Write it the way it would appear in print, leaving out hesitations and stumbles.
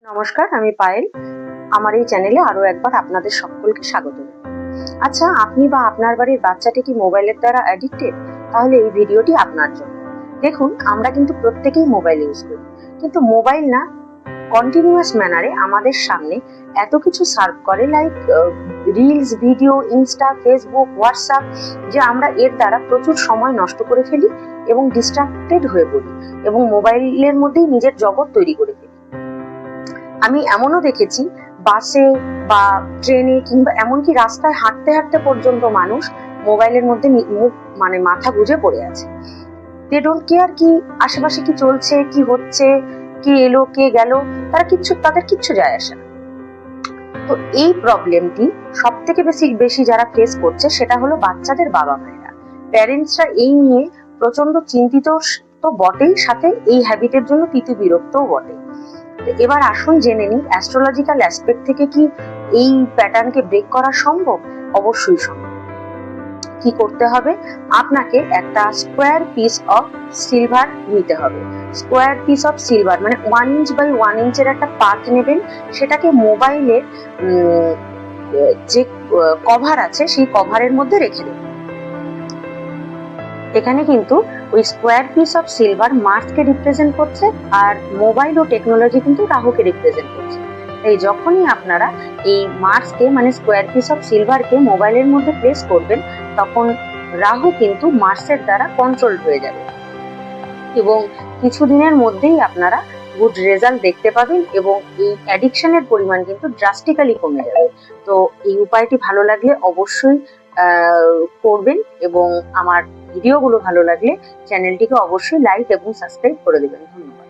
নমস্কার, আমি পায়েল। আমার এই চ্যানেলে আরো একবার আপনাদের সকলকে স্বাগত। আচ্ছা, আপনি বা আপনার বাড়ির বাচ্চাটি কি মোবাইলের দ্বারা অ্যাডিক্টেড? তাহলে এই ভিডিওটি আপনার জন্য। দেখুন, আমরা কিন্তু প্রত্যেকেই মোবাইল ইউজ করি, কিন্তু মোবাইল না কন্টিনিউয়াস ম্যানারে আমাদের সামনে এত কিছু সার্ভ করে, like reels, video, Insta, Facebook, WhatsApp, যে আমরা এর দ্বারা প্রচুর সময় নষ্ট করে ফেলি এবং ডিস্ট্রাক্টেড হয়ে পড়ি এবং মোবাইলের মধ্যেই নিজের জগৎ তৈরি করে ফেলি। আমি এমনও দেখেছি, বাসে বা ট্রেনে কিংবা এমনকি রাস্তায় হাঁটতে হাঁটতে পর্যন্ত মানুষ মোবাইলের মধ্যে মুখ মাথা গুঁজে পড়ে আছে। দে ডোন্ট কেয়ার কি আশেপাশে কি চলছে, কি হচ্ছে, কে এলো কে গেল, তাদের কিচ্ছু যায় আসে না। তো এই প্রবলেমটি সব থেকে বেশি যারা ফেস করছে সেটা হলো বাচ্চাদের বাবা মায়েরা। প্যারেন্টসরা এই নিয়ে প্রচন্ড চিন্তিত তো বটেই, সাথে এই হ্যাবিটের জন্য বিরক্তও বটে। এবার আসুন জেনে নিই, অ্যাস্ট্রোলজিক্যাল অ্যাসপেক্ট থেকে কি এই প্যাটার্নকে ব্রেক করা সম্ভব? অবশ্যই সম্ভব। কি করতে হবে? আপনাকে একটা স্কোয়ার পিস অফ সিলভার নিতে হবে। স্কোয়ার পিস অফ সিলভার মানে 1 ইঞ্চ বাই 1 ইঞ্চের একটা পাত নেবেন। সেটাকে মোবাইলের যে কভার আছে সেই কভারের মধ্যে রেখে দেবেন। এখানে কিন্তু ওই স্কোয়ার পিস অফ সিলভার মার্সকে রিপ্রেজেন্ট করছে, আর মোবাইল ও টেকনোলজি কিন্তু রাহুকে রিপ্রেজেন্ট করছে। এই যখনই আপনারা এই মার্সকে মানে স্কোয়ার পিস অফ সিলভারকে মোবাইলের মধ্যে প্লেস করবেন, তখন রাহু কিন্তু মার্সের দ্বারা কন্ট্রোল হয়ে যাবে এবং কিছুদিনের মধ্যেই আপনারা গুড রেজাল্ট দেখতে পাবেন এবং এই অ্যাডিকশনের পরিমাণ কিন্তু ড্রাস্টিক্যালি কমে যাবে। তো এই উপায়টি ভালো লাগলে অবশ্যই করবেন এবং আমার ভিডিওগুলো ভালো লাগলে চ্যানেলটিকে অবশ্যই লাইক এবং সাবস্ক্রাইব করে দেবেন। ধন্যবাদ।